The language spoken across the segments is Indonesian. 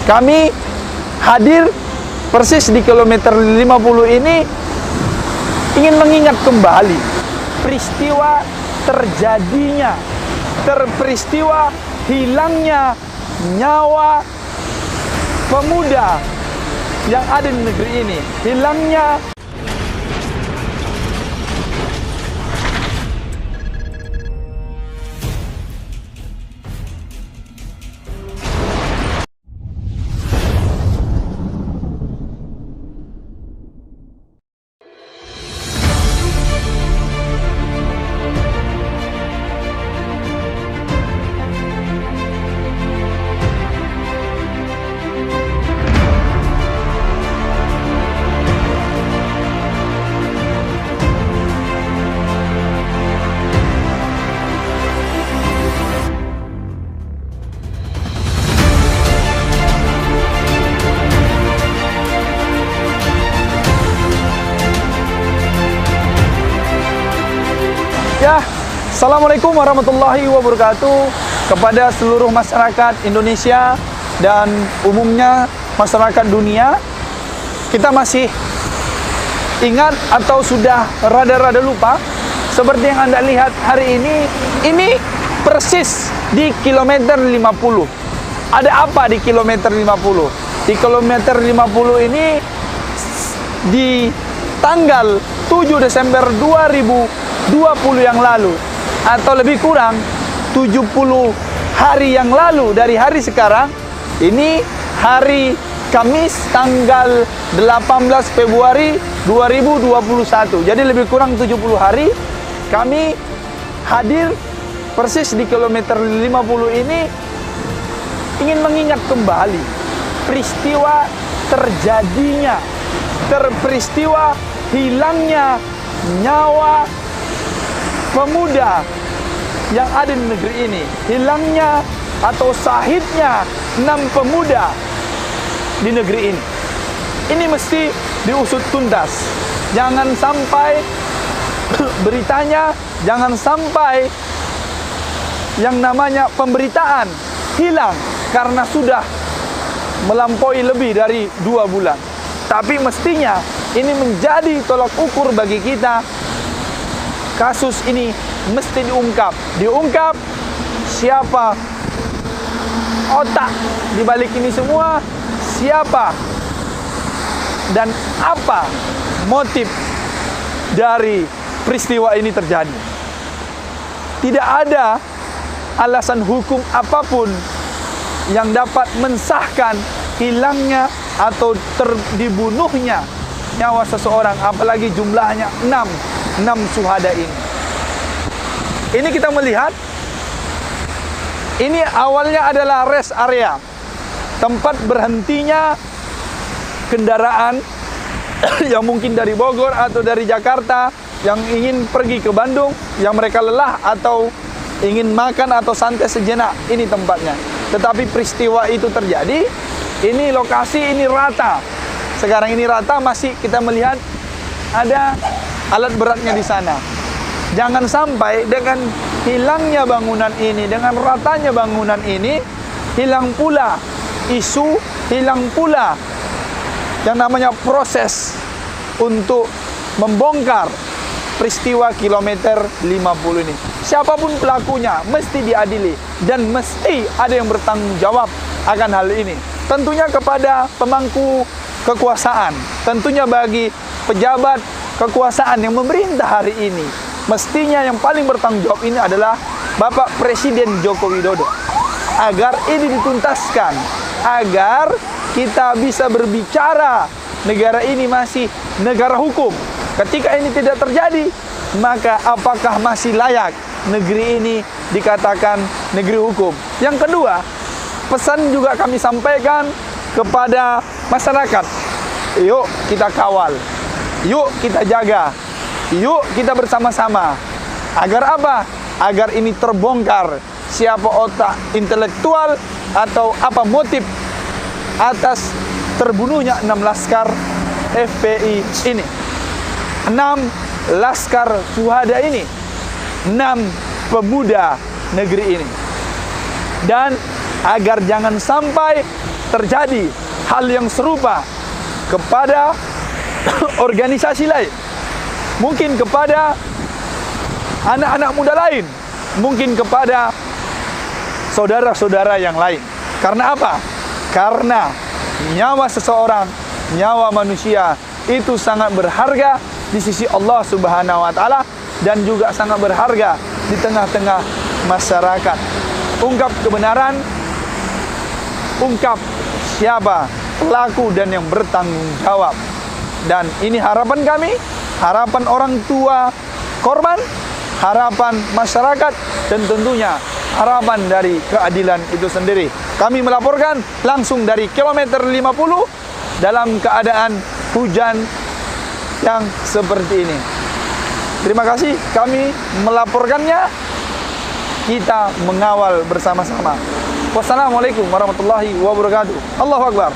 Kami hadir persis di kilometer 50 ini ingin mengingat kembali peristiwa terjadinya, peristiwa hilangnya nyawa pemuda yang ada di negeri ini, hilangnya ya. Assalamualaikum warahmatullahi wabarakatuh kepada seluruh masyarakat Indonesia dan umumnya masyarakat dunia. Kita masih ingat atau sudah rada-rada lupa seperti yang Anda lihat hari ini persis di kilometer 50. Ada apa di kilometer 50? Di kilometer 50 ini di tanggal 7 Desember 2020 yang lalu, atau lebih kurang 70 hari yang lalu dari hari sekarang, ini hari Kamis tanggal 18 Februari 2021. Jadi lebih kurang 70 hari kami hadir persis di kilometer 50 ini ingin mengingat kembali peristiwa terjadinya, peristiwa hilangnya nyawa pemuda yang ada di negeri ini, hilangnya atau syahidnya 6 pemuda di negeri ini. Ini mesti diusut tuntas. Jangan sampai beritanya, jangan sampai yang namanya pemberitaan hilang karena sudah melampaui lebih dari 2 bulan. Tapi mestinya ini menjadi tolak ukur bagi kita. Kasus ini mesti diungkap siapa otak di balik ini semua, siapa dan apa motif dari peristiwa ini terjadi. Tidak ada alasan hukum apapun yang dapat mensahkan hilangnya atau dibunuhnya nyawa seseorang, apalagi jumlahnya 6 syuhada ini. Ini kita melihat, ini awalnya adalah rest area, tempat berhentinya kendaraan yang mungkin dari Bogor atau dari Jakarta yang ingin pergi ke Bandung, yang mereka lelah atau ingin makan atau santai sejenak. Ini tempatnya. Tetapi peristiwa itu terjadi, ini lokasi ini rata. Sekarang ini rata, masih kita melihat ada alat beratnya di sana. Jangan sampai dengan hilangnya bangunan ini, dengan ratanya bangunan ini, hilang pula isu, hilang pula yang namanya proses untuk membongkar peristiwa kilometer 50 ini. Siapapun pelakunya mesti diadili dan mesti ada yang bertanggung jawab akan hal ini. Tentunya kepada pemangku kekuasaan, tentunya bagi pejabat kekuasaan yang memerintah hari ini. Mestinya yang paling bertanggung jawab ini adalah Bapak Presiden Joko Widodo. Agar ini dituntaskan, agar kita bisa berbicara negara ini masih negara hukum. Ketika ini tidak terjadi, maka apakah masih layak negeri ini dikatakan negeri hukum? Yang kedua, pesan juga kami sampaikan kepada masyarakat. Yuk kita kawal, yuk kita jaga, yuk kita bersama-sama. Agar apa? Agar ini terbongkar siapa otak intelektual atau apa motif atas terbunuhnya 6 laskar FPI ini, 6 laskar syuhada ini, 6 pemuda negeri ini. Dan agar jangan sampai terjadi hal yang serupa kepada organisasi lain, mungkin kepada anak-anak muda lain, mungkin kepada saudara-saudara yang lain. Karena apa? Karena nyawa seseorang, nyawa manusia itu sangat berharga di sisi Allah Subhanahu wa taala dan juga sangat berharga di tengah-tengah masyarakat. Ungkap kebenaran, ungkap siapa pelaku dan yang bertanggung jawab. Dan ini harapan kami, harapan orang tua korban, harapan masyarakat, dan tentunya harapan dari keadilan itu sendiri. Kami melaporkan langsung dari kilometer 50 dalam keadaan hujan yang seperti ini. Terima kasih kami melaporkannya, kita mengawal bersama-sama. Wassalamualaikum warahmatullahi wabarakatuh. Allahu Akbar.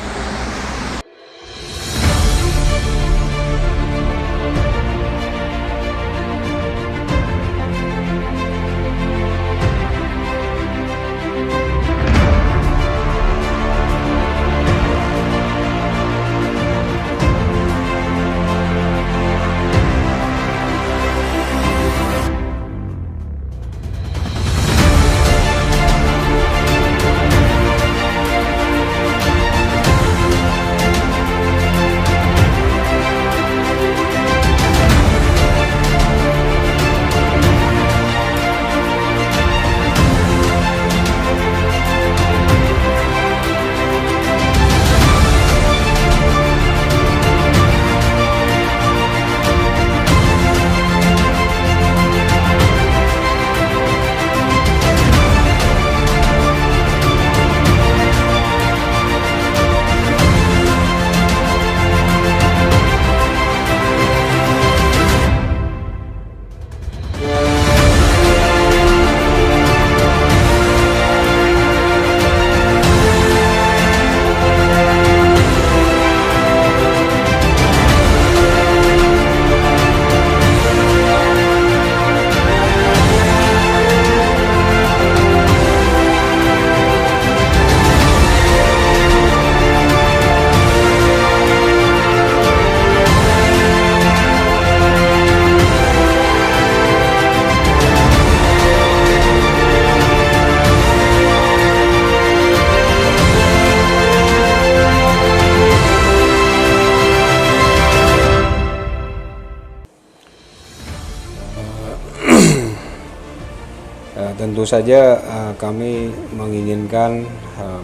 Tentu saja kami menginginkan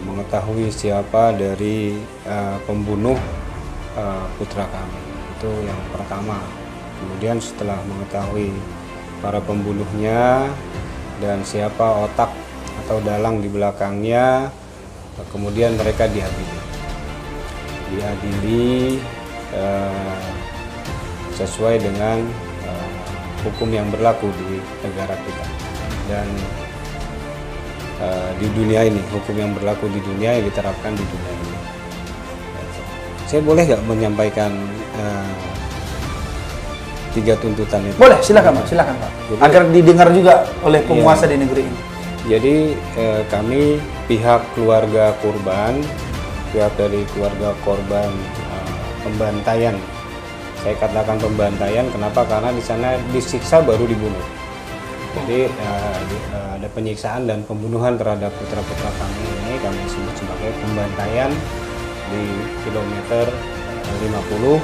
mengetahui siapa dari pembunuh putra kami. Itu yang pertama. Kemudian setelah mengetahui para pembunuhnya dan siapa otak atau dalang di belakangnya, kemudian mereka diadili sesuai dengan hukum yang berlaku di negara kita. Dan di dunia ini, hukum yang berlaku di dunia yang diterapkan di dunia ini. Saya boleh nggak menyampaikan 3 tuntutan itu? Boleh, silakan Pak, silakan Pak. Jadi, agar didengar juga oleh penguasa di negeri ini. Jadi kami pihak keluarga korban, pihak dari keluarga korban pembantaian. Saya katakan pembantaian, kenapa? Karena di sana disiksa baru dibunuh. Jadi ada penyiksaan dan pembunuhan terhadap putra-putra kami ini kami sebut sebagai pembantaian di kilometer 50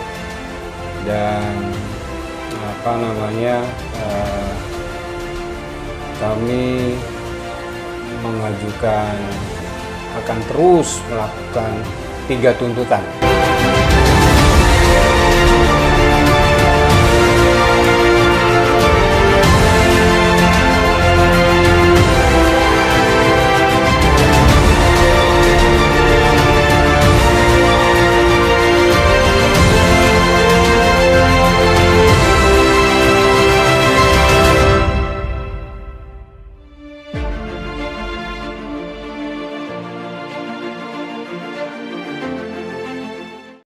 dan kami mengajukan akan terus melakukan 3 tuntutan.